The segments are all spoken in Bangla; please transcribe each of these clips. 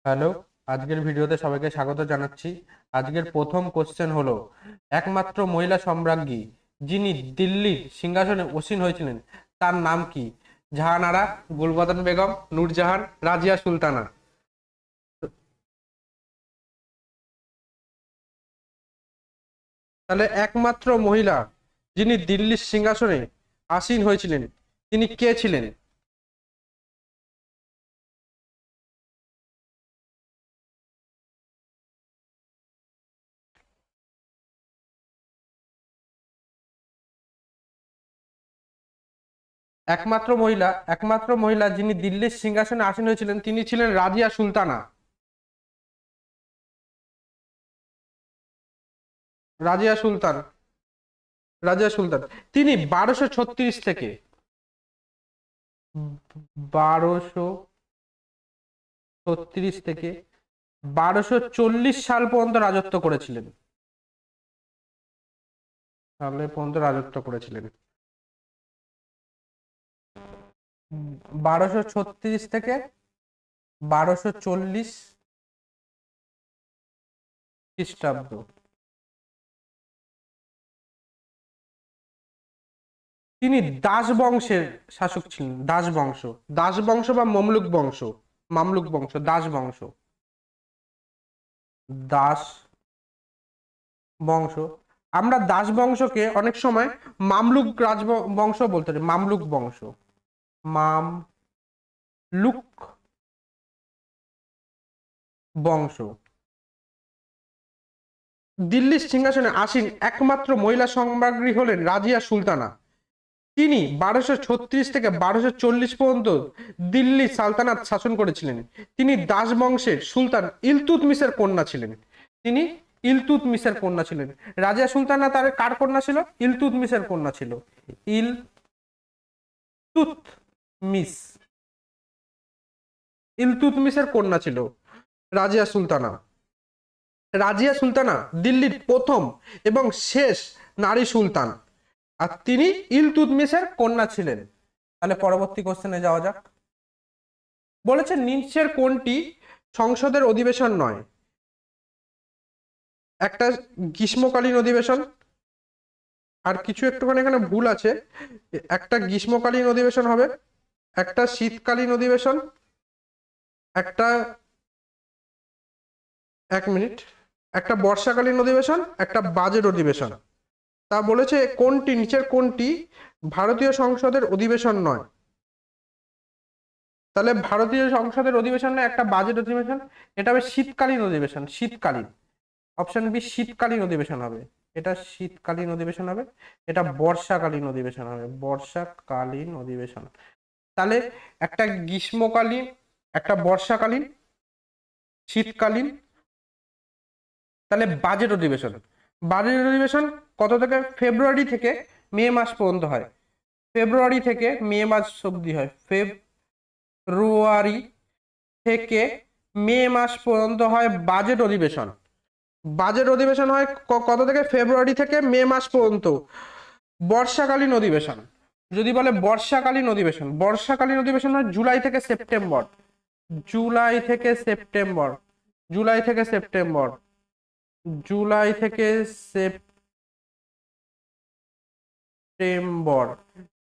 হ্যালো, আজকের ভিডিওতে সবাইকে স্বাগত জানাচ্ছি। আজকের প্রথম কোশ্চেন হলো, একমাত্র মহিলা সম্রাজ্ঞী যিনি দিল্লির সিংহাসনে আসীন হয়েছিলেন তার নাম কি? জাহানারা, গুলবদন বেগম, নূরজাহান, রাজিয়া সুলতানা। তাহলে একমাত্র মহিলা যিনি দিল্লির সিংহাসনে আসীন হয়েছিলেন তিনি কে ছিলেন? একমাত্র মহিলা যিনি দিল্লির সিংহাসনে আসীন হয়েছিলেন তিনি ছিলেন রাজিয়া সুলতানা। রাজিয়া সুলতান রাজিয়া সুলতান তিনি 1236 থেকে 1240 সাল পর্যন্ত রাজত্ব করেছিলেন। সালে পর্যন্ত রাজত্ব করেছিলেন। 1236 খ্রিস্টাব্দ। তিনি দাস বংশের শাসক ছিলেন। দাস বংশ বা মামলুক বংশ, দাস বংশ, দাস বংশ। আমরা দাস বংশকে অনেক সময় মামলুক বংশ বলতে পারি। মামলুক বংশ। দিল্লির সিংহাসনে আসীন একমাত্র মহিলা সম্রাজ্ঞী হলেন রাজিয়া সুলতানা। তিনি 1236 থেকে 1240 পর্যন্ত দিল্লি সালতানাত শাসন করেছিলেন। তিনি দাস বংশের সুলতান ইলতুৎমিশের কন্যা ছিলেন। তিনি ইলতুৎমিশের কন্যা ছিলেন। রাজিয়া সুলতানা তার কার কন্যা ছিল? ইলতুৎমিশের কন্যা ছিল। ইলতুৎমিশ ইলতুৎমিশের কন্যা ছিল রাজিয়া সুলতানা। রাজিয়া সুলতানা দিল্লির প্রথম এবং শেষ নারী সুলতান, আর তিনি ইলতুৎমিশের কন্যা ছিলেন। তাহলে পরবর্তী কোশ্চেনে যাওয়া যাক। বলেছে নিচের কোনটি সংসদের অধিবেশন নয়? একটা গ্রীষ্মকালীন অধিবেশন, আর কিছু একটুখানি এখানে ভুল আছে। একটা গ্রীষ্মকালীন অধিবেশন হবে, একটা শীতকালীন অধিবেশন, একটা, এক মিনিট, একটা বর্ষাকালীন অধিবেশন, একটা বাজেট অধিবেশন। তা বলেছে কোনটি, নিচের কোনটি ভারতীয় সংসদের অধিবেশন নয়? তাহলে ভারতীয় সংসদের অধিবেশন নয়, একটা বাজেট অধিবেশন। এটা হবে শীতকালীন অধিবেশন, শীতকালীন। অপশন বি শীতকালীন অধিবেশন হবে। এটা শীতকালীন অধিবেশন হবে। এটা বর্ষাকালীন অধিবেশন হবে, বর্ষাকালীন অধিবেশন। তাহলে একটা গ্রীষ্মকালীন, একটা বর্ষাকালীন, শীতকালীন। তাহলে বাজেট অধিবেশন কত থেকে? ফেব্রুয়ারি থেকে মে মাস পর্যন্ত হয়। ফেব্রুয়ারি থেকে মে মাস অব্দি হয়। ফেব্রুয়ারি থেকে মে মাস পর্যন্ত হয় বাজেট অধিবেশন। বাজেট অধিবেশন হয় কত থেকে? ফেব্রুয়ারি থেকে মে মাস পর্যন্ত। বর্ষাকালীন অধিবেশন, যদি বলে বর্ষাকালীন অধিবেশন হয় জুলাই থেকে সেপ্টেম্বর। জুলাই থেকে সেপ্টেম্বর। জুলাই থেকে সেপ্টেম্বর।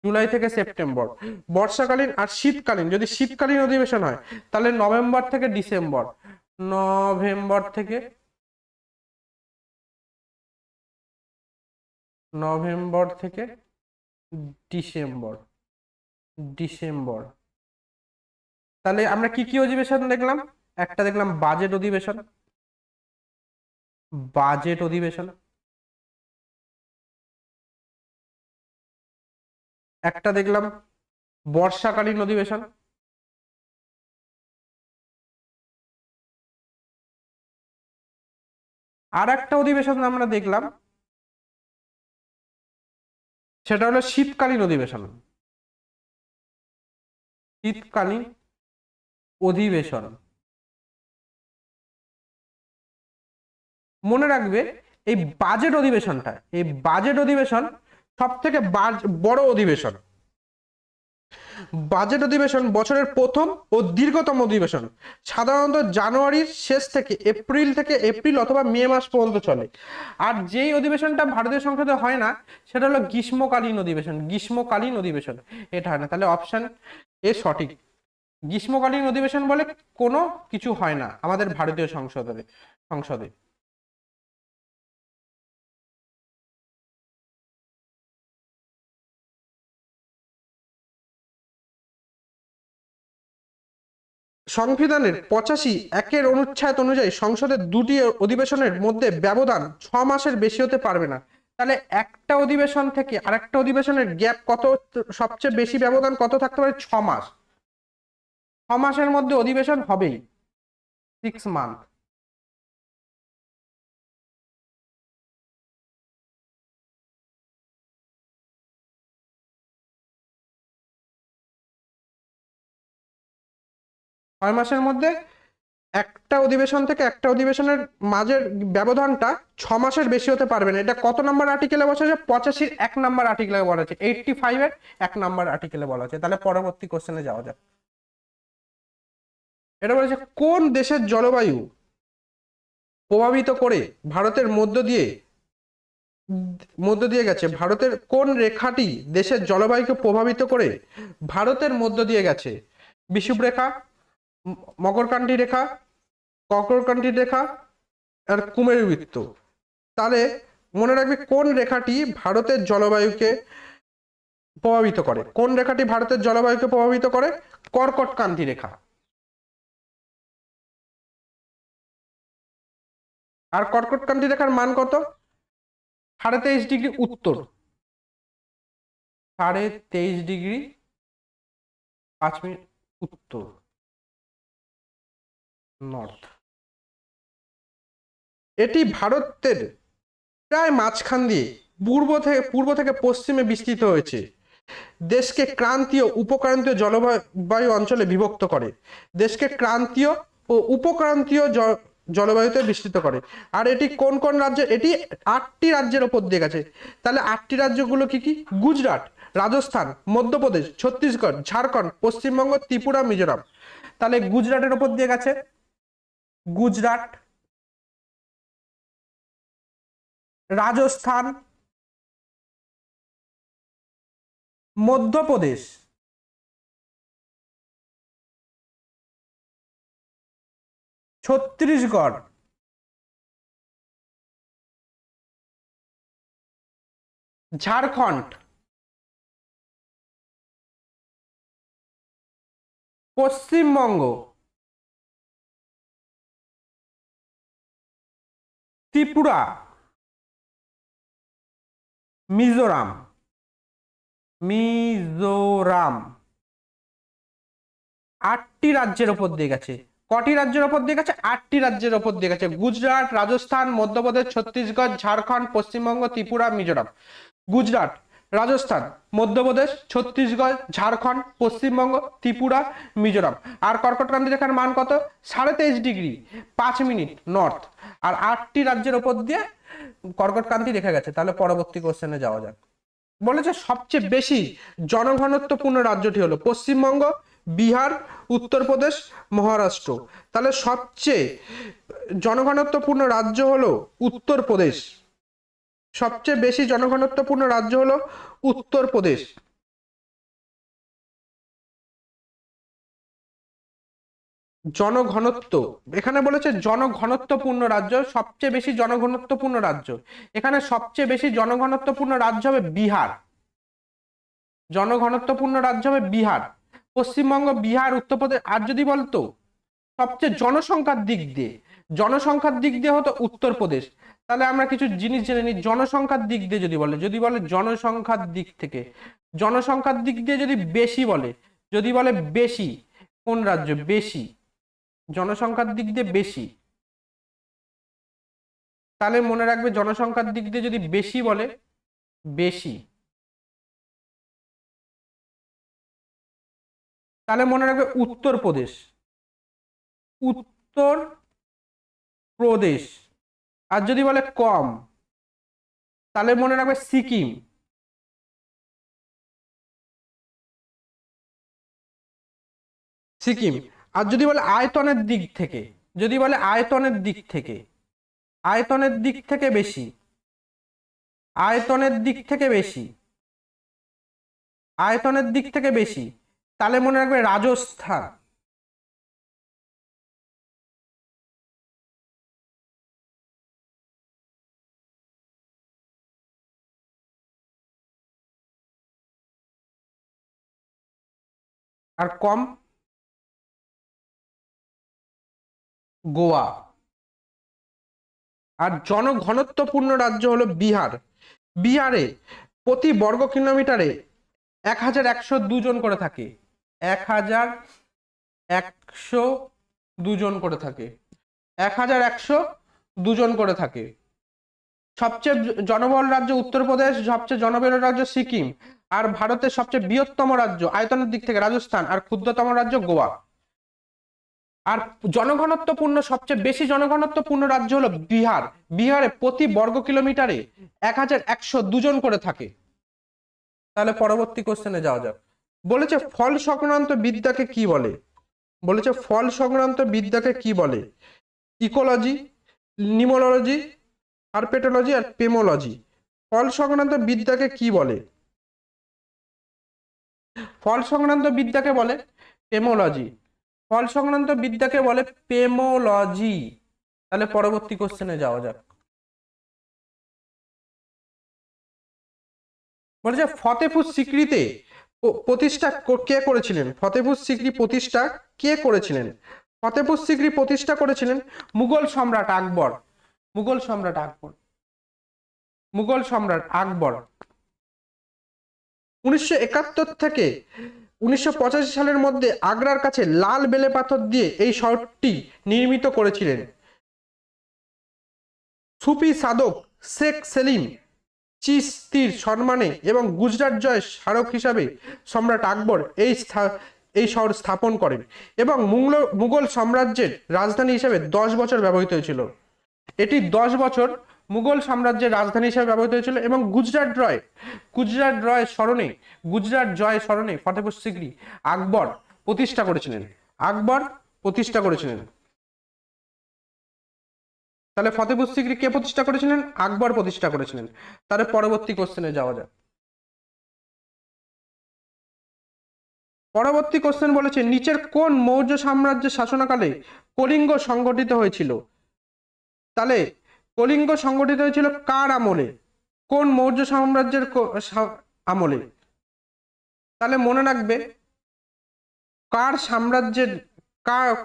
জুলাই থেকে সেপ্টেম্বর বর্ষাকালীন। আর শীতকালীন, যদি শীতকালীন অধিবেশন হয় তাহলে নভেম্বর থেকে ডিসেম্বর। নভেম্বর থেকে নভেম্বর থেকে ডিসেম্বর। ডিসেম্বর। তাহলে আমরা কি কি অধিবেশন দেখলাম? একটা দেখলাম বাজেট অধিবেশন। একটা দেখলাম বর্ষাকালীন অধিবেশন। আর একটা অধিবেশন আমরা দেখলাম, সেটা হলো শীতকালীন অধিবেশন। শীতকালীন অধিবেশন। মনে রাখবে, এই বাজেট অধিবেশন সব থেকে বড় অধিবেশন। বাজেট অধিবেশন বছরের প্রথম ও দীর্ঘতম অধিবেশন, সাধারণত জানুয়ারির শেষ থেকে এপ্রিল অথবা মে মাস পর্যন্ত চলে। আর যেই অধিবেশনটা ভারতীয় সংসদে হয় না সেটা হলো গ্রীষ্মকালীন অধিবেশন, এটা হয় না। তাহলে অপশন এ সঠিক। গ্রীষ্মকালীন অধিবেশন বলে কোনো কিছু হয় না আমাদের ভারতীয় সংসদে। সংবিধানের 85 অনুচ্ছেদ অনুযায়ী সংসদের দুটি অধিবেশনের মধ্যে ব্যবধান 6 মাসের বেশি হতে পারবে না। তাহলে একটা অধিবেশন থেকে আরেকটা অধিবেশনের গ্যাপ কত, সবচেয়ে বেশি ব্যবধান কত থাকতে পারে? 6 মাস। 6 মাসের মধ্যে অধিবেশন হবেই, 6 মান্থ। 6 মাসের মধ্যে একটা অধিবেশন থেকে একটা অধিবেশনের মাঝের ব্যবধানটা 6 মাসের বেশি হতে পারবে না। এটা কত নম্বর আর্টিকেলে বলা আছে? 85-এর 1 নম্বর আর্টিকেলে বলা আছে, 85-এর 1 নম্বর আর্টিকেলে বলা আছে। তাহলে পরবর্তী কোশ্চেনে যাওয়া যাক। এটা বলেছে কোন দেশের জলবায়ু প্রভাবিত করে ভারতের মধ্য দিয়ে গেছে, ভারতের কোন রেখাটি দেশের জলবায়ুকে প্রভাবিত করে ভারতের মধ্য দিয়ে গেছে? বিষুব রেখা, মকরকান্তি রেখা, কর্কটক্রান্তি রেখা, আর কুমেরু বৃত্ত। তাহলে মনে রাখবে কোন রেখাটি ভারতের জলবায়ুকে প্রভাবিত করে, কোন রেখাটি ভারতের জলবায়ুকে প্রভাবিত করে? কর্কটক্রান্তি রেখা। আর কর্কটক্রান্তি রেখার মান কত? 23.5 ডিগ্রি উত্তর, 23.5 ডিগ্রি 5 মিনিট উত্তর, নর্থ। এটি ভারতের প্রায় মাঝখান দিয়ে পূর্ব থেকে পশ্চিমে বিস্তৃত হয়েছে। দেশকে ক্রান্তীয় উপক্রান্তীয় জলবায়ু অঞ্চলে বিভক্ত করে। দেশকে ক্রান্তীয় ও উপক্রান্তীয় জলবায়ুতে বিস্তৃত করে। আর এটি কোন কোন রাজ্য? এটি 8টি রাজ্যের ওপর দিয়ে গেছে। তাহলে 8টি রাজ্যগুলো কি কি? গুজরাট, রাজস্থান, মধ্যপ্রদেশ, ছত্তিশগড়, ঝাড়খণ্ড, পশ্চিমবঙ্গ, ত্রিপুরা, মিজোরাম। তাহলে গুজরাটের ওপর দিয়ে গেছে, গুজরাট, রাজস্থান, মধ্যপ্রদেশ, ছত্তিশগড়, ঝাড়খণ্ড, পশ্চিমবঙ্গ, ত্রিপুরা, মিজোরাম। মিজোরাম 8টি রাজ্যের ওপর দিয়ে গেছে। কটি রাজ্যের ওপর দিয়ে গেছে? 8টি রাজ্যের ওপর দিয়ে গেছে। গুজরাট, রাজস্থান, মধ্যপ্রদেশ, ছত্তিশগড়, ঝাড়খণ্ড, পশ্চিমবঙ্গ, ত্রিপুরা, মিজোরাম। গুজরাট, রাজস্থান, মধ্যপ্রদেশ, ছত্তিশগড়, ঝাড়খণ্ড, পশ্চিমবঙ্গ, ত্রিপুরা, মিজোরাম। আর কর্কটক্রান্তি রেখার মান কত? 23.5 ডিগ্রি 5 মিনিট নর্থ। আর 8টি রাজ্যের ওপর দিয়ে কর্কটক্রান্তি রেখা গেছে। তাহলে পরবর্তী কোশ্চেনে যাওয়া যাক। বলেছে সবচেয়ে বেশি জনঘনত্বপূর্ণ রাজ্যটি হলো পশ্চিমবঙ্গ, বিহার, উত্তরপ্রদেশ, মহারাষ্ট্র। তাহলে সবচেয়ে জনঘনত্বপূর্ণ রাজ্য হলো উত্তরপ্রদেশ। সবচেয়ে বেশি জনঘনত্বপূর্ণ রাজ্য হলো উত্তরপ্রদেশ। জনঘনত্ব, এখানে বলেছে জনঘনত্বপূর্ণ রাজ্য, সবচেয়ে বেশি জনঘনত্বপূর্ণ রাজ্য। এখানে সবচেয়ে বেশি জনঘনত্বপূর্ণ রাজ্য হবে বিহার। জনঘনত্বপূর্ণ রাজ্য হবে বিহার, পশ্চিমবঙ্গ, বিহার, উত্তরপ্রদেশ। আর যদি বলতো সবচেয়ে জনসংখ্যার দিক দিয়ে হতো উত্তরপ্রদেশ। তাহলে আমরা কিছু জিনিস জেনে নিই। জনসংখ্যার দিক দিয়ে যদি বলে জনসংখ্যার দিক থেকে, জনসংখ্যার দিক দিয়ে যদি বলে বেশি, কোন রাজ্য বেশি জনসংখ্যার দিক দিয়ে বেশি? তাহলে মনে রাখবে জনসংখ্যার দিক দিয়ে যদি বেশি বলে, বেশি, তাহলে মনে রাখবে উত্তরপ্রদেশ, উত্তর প্রদেশ। আর যদি বলে কম, তাহলে মনে রাখবে সিকিম। সিকিম। আর যদি বলে আয়তনের দিক থেকে, যদি বলে আয়তনের দিক থেকে, আয়তনের দিক থেকে বেশি, আয়তনের দিক থেকে বেশি, আয়তনের দিক থেকে বেশি, তাহলে মনে রাখবে রাজস্থান। আর কম গোয়া। আর জনঘনত্বপূর্ণ রাজ্য হলো বিহার। বিহারে প্রতি বর্গ কিলোমিটারে 1102 জন করে থাকে, 1102 জন করে থাকে, 1102 জন করে থাকে। সবচেয়ে জনবহুল রাজ্য উত্তরপ্রদেশ, সবচেয়ে জনবহুল রাজ্য সিকিম, আর ভারতের সবচেয়ে বৃহত্তম রাজ্য আয়তনের দিক থেকে রাজস্থান, আর ক্ষুদ্রতম রাজ্য গোয়া। আর জনঘনত্বপূর্ণ সবচেয়ে বেশি জনঘনত্বপূর্ণ রাজ্য হলো বিহার। বিহারে প্রতি বর্গ কিলোমিটারে 1102 জন করে থাকে। তাহলে পরবর্তী কোশ্চেনে যাওয়া যাক। বলেছে ফল সংক্রান্ত বিদ্যাকে কি বলে? বলেছে ফল সংক্রান্ত বিদ্যাকে কি বলে? ইকোলজি, নিমোলজি, হার্পেটোলজি আর পেমোলজি। ফল সংক্রান্ত বিদ্যাকে কি বলে? ফল সংক্রান্ত বিদ্যাকে বলে পেমোলজি। ফল সংক্রান্ত বিদ্যাকে বলে পেমোলজি। তাহলে পরবর্তী কোশ্চেনে যাওয়া যাক। বলেছে ফতেপুর সিক্রিতে প্রতিষ্ঠা কে করেছিলেন? ফতেপুর সিক্রি প্রতিষ্ঠা কে করেছিলেন? ফতেপুর সিক্রি প্রতিষ্ঠা করেছিলেন মুঘল সম্রাট আকবর। মুঘল সম্রাট আকবর। মুঘল সম্রাট আকবর 1971 থেকে 1985 সালের মধ্যে আগ্রার কাছে লাল বেলে পাথর দিয়ে এই শহরটি নির্মিত করেছিলেন। সুফি সাধক শেখ সেলিম চিশতির সম্মানে এবং গুজরাট জয় স্মারক হিসাবে সম্রাট আকবর এই শহর স্থাপন করেন এবং মুঘল সাম্রাজ্যের রাজধানী হিসেবে 10 বছর ব্যবহৃত হয়েছিল। এটি 10 বছর মুঘল সাম্রাজ্যের রাজধানী হিসেবে ব্যবহৃত হয়েছিল এবং গুজরাট জয় স্মরণে ফতেপুর সিক্রি আকবর প্রতিষ্ঠা করেছিলেন। আকবর প্রতিষ্ঠা করেছিলেন। তাহলে ফতেপুর সিক্রি কে প্রতিষ্ঠা করেছিলেন? আকবর প্রতিষ্ঠা করেছিলেন। তাহলে পরবর্তী কোশ্চেনে যাওয়া যাক। পরবর্তী কোশ্চেন বলেছে নিচের কোন মৌর্য সাম্রাজ্যের শাসনকালে কলিঙ্গ সংগঠিত হয়েছিল? তাহলে কলিঙ্গ সংগঠিত হয়েছিল কার আমলে? কোন মৌর্য সাম্রাজ্যের আমলে? তাহলে মনে রাখবে কার সাম্রাজ্যের,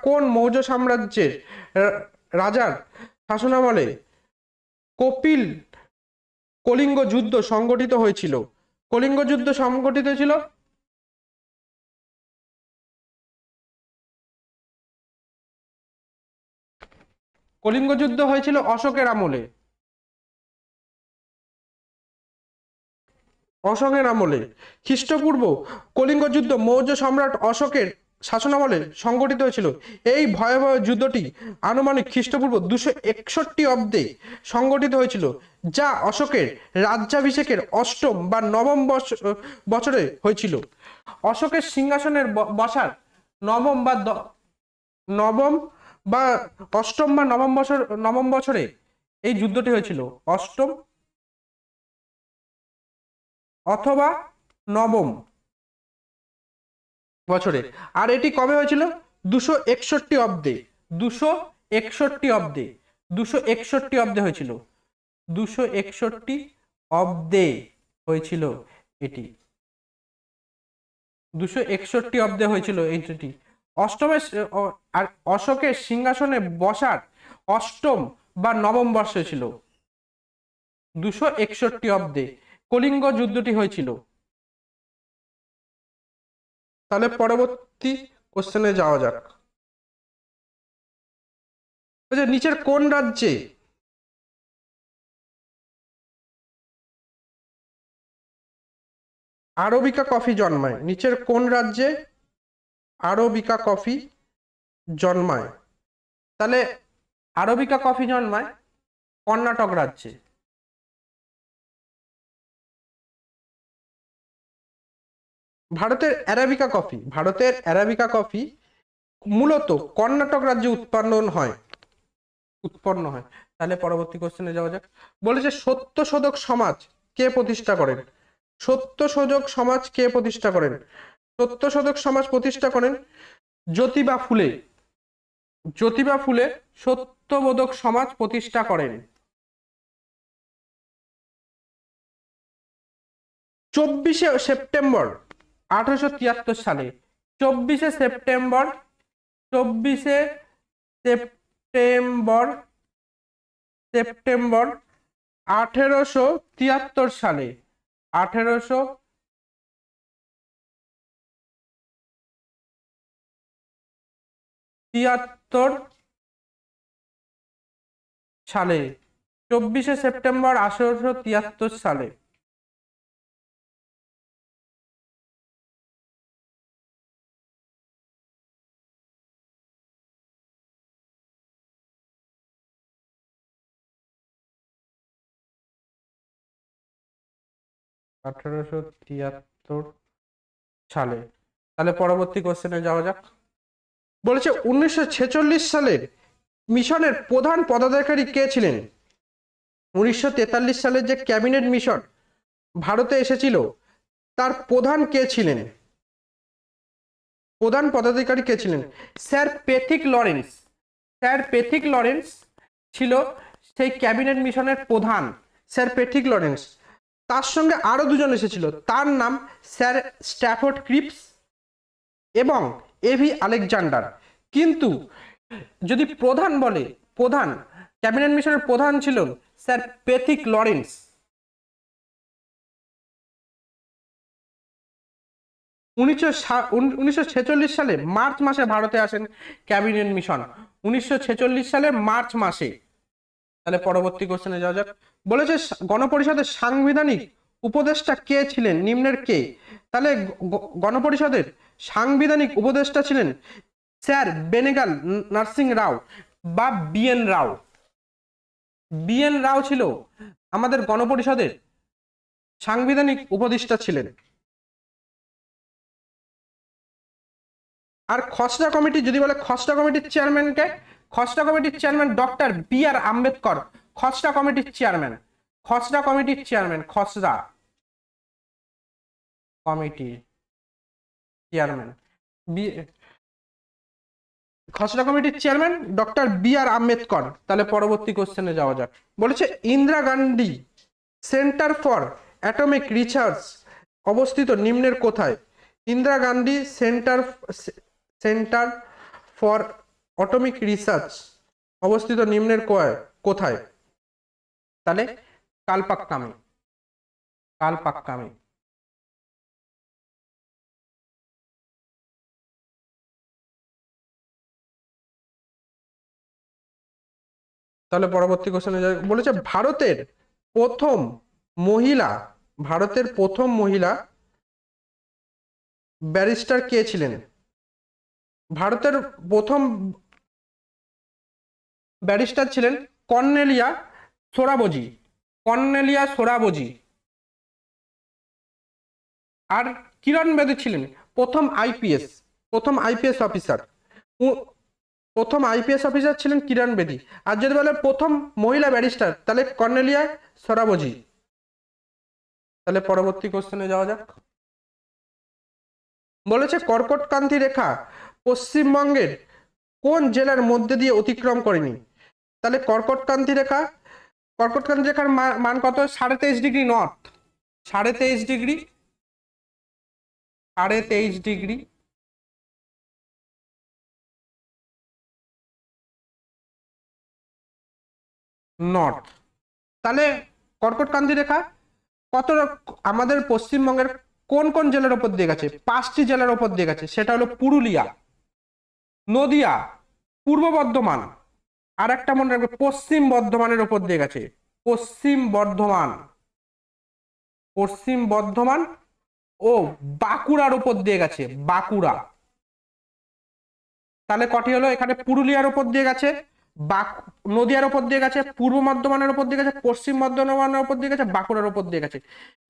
কোন মৌর্য সাম্রাজ্যের রাজার শাসনামলে কপিল কলিঙ্গ যুদ্ধ সংগঠিত হয়েছিল? কলিঙ্গ যুদ্ধ সংগঠিত হয়েছিল কলিঙ্গ যুদ্ধ হয়েছিল অশোকের আমলে। অশোকের আমলে খ্রিস্টপূর্ব কলিঙ্গ যুদ্ধ মৌর্য সম্রাট অশোকের শাসনামলে সংগঠিত হয়েছিল। এই ভয়াবহ যুদ্ধটি আনুমানিক খ্রিস্টপূর্ব 261 অব্দে সংগঠিত হয়েছিল, যা অশোকের রাজ্যাভিষেকের অষ্টম বা নবম বছরে হয়েছিল। অশোকের সিংহাসনের বসার নবম বা নবম বা অষ্টম বা নবম বছরে এই যুদ্ধটি হয়েছিল, অষ্টম অথবা নবম বছরে। আর এটি কবে হয়েছিল? 261 অব্দে। 261 অব্দে। 261 অব্দে হয়েছিল। 261 অব্দে হয়েছিল এটি। 261 অব্দে হয়েছিল এইটি। অষ্টমের আর অশোকের সিংহাসনে বসার অষ্টম বা নবম বর্ষে ছিল। 261 অব্দে কলিঙ্গ যুদ্ধটি হয়েছিল। তাহলে পরবর্তী কোশ্চেনে যাওয়া যাক। নিচের কোন রাজ্যে আরবিকা কফি জন্মায়? নিচের কোন রাজ্যে আরবিকা কফি জন্মায়? তাহলে আরবিকা কফি জন্মায় কর্ণাটক রাজ্যে। ভারতের অ্যারাবিকা কফি মূলত কর্ণাটক রাজ্যে উৎপন্ন হয়। তাহলে পরবর্তী কোশ্চেনে যাওয়া যাক। বলেছে সত্যশোধক সমাজ কে প্রতিষ্ঠা করেন? সত্যশোধক সমাজ কে প্রতিষ্ঠা করেন? সত্যশোধক সমাজ প্রতিষ্ঠা করেন জ্যোতিবা ফুলে। জ্যোতিবা ফুলে সত্যবোধক সমাজ প্রতিষ্ঠা করেন। 24শে সেপ্টেম্বর 1873 সালে। 24শে সেপ্টেম্বর 24শে সেপ্টেম্বর 1873 সালে 1873 সালে 24শে সেপ্টেম্বর 1873 সালে। আঠারোশো তিয়াত্তর সালে। তাহলে পরবর্তী কোশ্চেনে যাওয়া যাক। বলেছে 1946 সালের মিশনের প্রধান পদাধিকারী কে ছিলেন? 1943 সালের যে ক্যাবিনেট মিশন ভারতে এসেছিল তার প্রধান কে ছিলেন? প্রধান পদাধিকারী কে ছিলেন? Sir Pethick Lawrence. Sir Pethick Lawrence ছিল সেই ক্যাবিনেট মিশনের প্রধান, স্যার পেথিক লরেন্স। তার সঙ্গে আরো দুজন এসেছিল, তার নাম স্যার স্ট্যাফোর্ড ক্রিপস এবং এভি আলেকজান্ডার। কিন্তু যদি প্রধান বলে, প্রধান ক্যাবিনেট মিশনের প্রধান ছিল স্যার পেথিক লরেন্স। 1946 সালে মার্চ মাসে ভারতে আসেন ক্যাবিনেট মিশন, 1946 সালের মার্চ মাসে। তাহলে পরবর্তী কোশ্চেনে যাওয়া যাক। বলেছে গণপরিষদের সাংবিধানিক উপদেষ্টা কে ছিলেন নিম্নের কে? তাহলে গণপরিষদের সাংবিধানিক উপদেষ্টা ছিলেন স্যার বেনেগাল নারসিং রাও বা বিএন রাও। বিএন রাও ছিল আমাদের গণপরিষদের সাংবিধানিক উপদেষ্টা ছিলেন। আর খসড়া কমিটি যদি বলে, খসড়া কমিটির চেয়ারম্যানকে, খসড়া কমিটির চেয়ারম্যান ডক্টর বি আর আম্বেদকর। খসড়া কমিটির চেয়ারম্যান, খসড়া কমিটির চেয়ারম্যান, খসড়া কমিটির চেয়ারম্যান খসড়া কমিটির চেয়ারম্যান ডক্টর বি আর আম্বেদকর। তাহলে পরবর্তী কোশ্চেনে যাওয়া যাক। বলেছে Indira Gandhi centre for atomic research অবস্থিত নিম্নের কোথায়? Indira Gandhi centre for atomic research অবস্থিত নিম্নের কোথায়? তাহলে কালপাক্কামে, কালপাক্কামে। তাহলে পরবর্তী কোশ্চেনে বলেছে ভারতের প্রথম মহিলা ব্যারিস্টার কে ছিলেন? ভারতের প্রথম ব্যারিস্টার ছিলেন কর্নেলিয়া সোরাবজি। কর্নেলিয়া সোরাবজি। আর কিরণ বেদী ছিলেন প্রথম আইপিএস অফিসার। প্রথম আইপিএস অফিসার ছিলেন কিরণ বেদী। আর যদি বলে প্রথম মহিলা ব্যারিস্টার, তাহলে কর্নেলিয়া সোরাবজি। তাহলে পরবর্তী কোশ্চেনে যাওয়া যাক। বলেছে কর্কটক্রান্তি রেখা পশ্চিমবঙ্গের কোন জেলার মধ্যে দিয়ে অতিক্রম করেনি? তাহলে কর্কটক্রান্তি রেখার মান কত? 23.5 degree north, 23.5 degree, 23.5 degree north. তাহলে কর্কটক্রান্তি রেখা কত আমাদের পশ্চিমবঙ্গের কোন কোন জেলার উপর দিয়ে গেছে? 5টি জেলার উপর দিয়ে গেছে। সেটা হলো পুরুলিয়া, নদিয়া, পূর্ব বর্ধমান, আর একটা মনে রাখবে পশ্চিম বর্ধমানের উপর দিয়ে গেছে। পশ্চিম বর্ধমান ও বাঁকুড়ার উপর দিয়ে গেছে, বাঁকুড়া। তাহলে কটি হলো? এখানে পুরুলিয়ার উপর দিয়ে গেছে, নদিয়ার উপর দিয়ে গেছে, পূর্ব বর্ধমানের উপর দিয়ে গেছে, পশ্চিম বর্ধমানের উপর দিয়ে গেছে, বাঁকুড়ার উপর দিয়ে গেছে।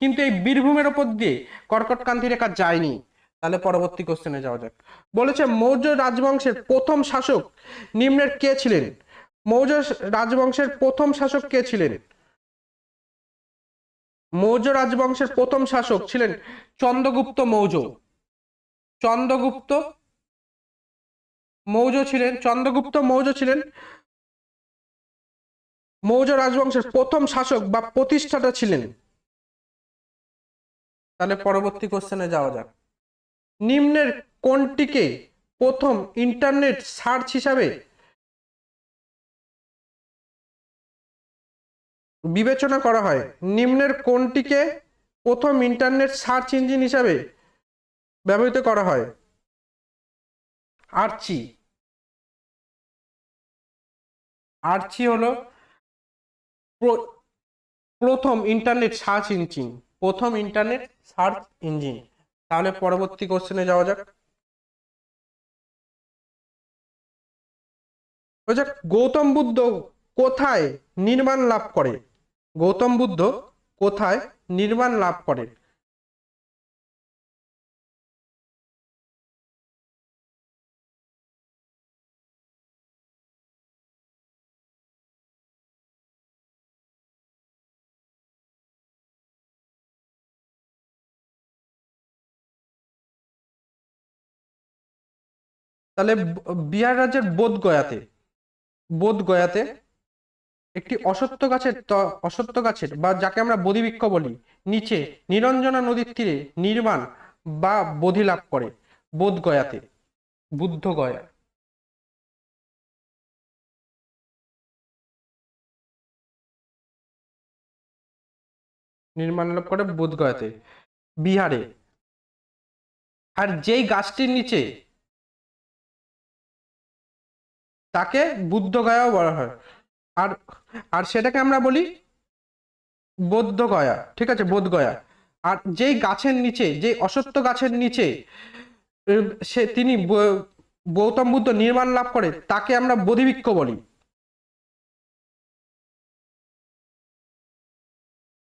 কিন্তু এই বীরভূমের উপর দিয়ে কর্কটক্রান্তি রেখা যায়নি। তাহলে পরবর্তী কোশ্চেনে যাওয়া যাক। বলেছে মৌর্য রাজবংশের প্রথম শাসক নিম্নের কে ছিলেন? মৌর্য রাজবংশের প্রথম শাসক কে ছিলেন? মৌর্য রাজবংশের প্রথম শাসক ছিলেন চন্দ্রগুপ্ত মৌর্য। চন্দ্রগুপ্ত মৌর্য ছিলেন, চন্দ্রগুপ্ত মৌর্য ছিলেন মৌর্য রাজবংশের প্রথম শাসক বা প্রতিষ্ঠাতা ছিলেন। তাহলে পরবর্তী কোশ্চেনে যাওয়া যাক। নিম্নের কোনটিকে প্রথম ইন্টারনেট সার্চ হিসাবে বিবেচনা করা হয়? নিম্নের কোনটিকে প্রথম ইন্টারনেট সার্চ ইঞ্জিন হিসাবে ব্যবহৃত করা হয়? আর্চি। আর্চি হলো প্রথম ইন্টারনেট সার্চ ইঞ্জিন, প্রথম ইন্টারনেট সার্চ ইঞ্জিন। তাহলে পরবর্তী কোশ্চেনে যাওয়া যাক। গৌতম বুদ্ধ কোথায় নির্মাণ লাভ করে? গৌতম বুদ্ধ কোথায় নির্মাণ লাভ করে? তাহলে বিহার রাজ্যের বোধগয়াতে, বোধগয়াতে একটি অশ্বত্থ গাছের বা যাকে আমরা বোধিবৃক্ষ বলি নিচে নিরঞ্জনা নদীর তীরে নির্মাণ বা বোধি লাভ করে বোধগয়াতে, বুদ্ধগয়া। নির্মাণ লাভ করে বোধগয়াতে, বিহারে। আর যেই গাছটির নিচে তাকে বুদ্ধগয়াও বলা হয়। আর আর সেটাকে আমরা বলি বোধগয়া, ঠিক আছে, বোধগয়া। আর যেই গাছের নিচে, যে অশ্বত্থ গাছের নিচে তিনি গৌতম বুদ্ধ নির্মাণ লাভ করে তাকে আমরা বোধিবৃক্ষ বলি।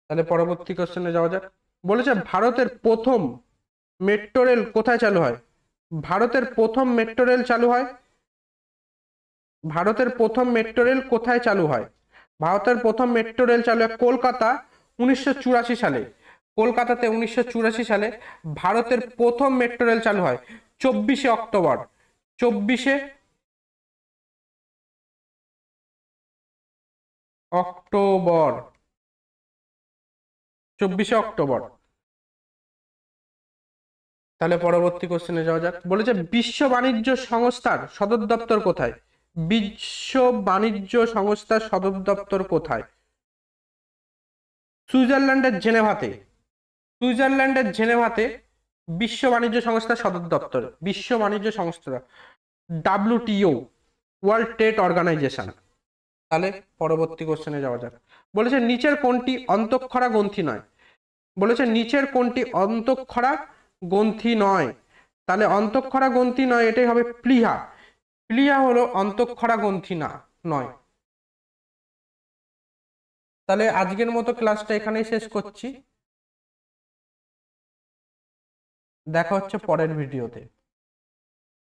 তাহলে পরবর্তী কোশ্চেনে যাওয়া যাক। বলেছে ভারতের প্রথম মেট্রো রেল কোথায় চালু হয়? ভারতের প্রথম মেট্রো রেল চালু হয়, ভারতের প্রথম মেট্রো রেল কোথায় চালু হয়? ভারতের প্রথম মেট্রো রেল চালু হয় কলকাতা 1984 সালে। কলকাতাতে 1984 সালে ভারতের প্রথম মেট্রো রেল চালু হয় 24শে অক্টোবর। 24শে অক্টোবর, 24শে অক্টোবর। তাহলে পরবর্তী কোশ্চেনে যাওয়া যাক। বলেছে বিশ্ব বাণিজ্য সংস্থার সদর দপ্তর কোথায়? বিশ্ব বাণিজ্য সংস্থার সদর দপ্তর কোথায়? সুইজারল্যান্ডের জেনেভাতে। সুইজারল্যান্ডের জেনেভাতে বিশ্ব বাণিজ্য সংস্থার সদর দপ্তর। বিশ্ব বাণিজ্য সংস্থা, WTO, ওয়ার্ল্ড ট্রেড অর্গানাইজেশন। তাহলে পরবর্তী কোশ্চেনে যাওয়া যাক। বলেছে নিচের কোনটি অন্তঃক্ষরা গ্রন্থি নয়? বলেছে নিচের কোনটি অন্তঃক্ষরা গ্রন্থি নয়? তাহলে অন্তঃক্ষরা গ্রন্থি নয়, এটাই হবে প্লীহা। প্লীহা হলো অন্তঃক্ষরা গ্রন্থি না, নয়। তাহলে আজকের মতো ক্লাসটা এখানেই শেষ করছি। দেখা হচ্ছে পরের ভিডিওতে।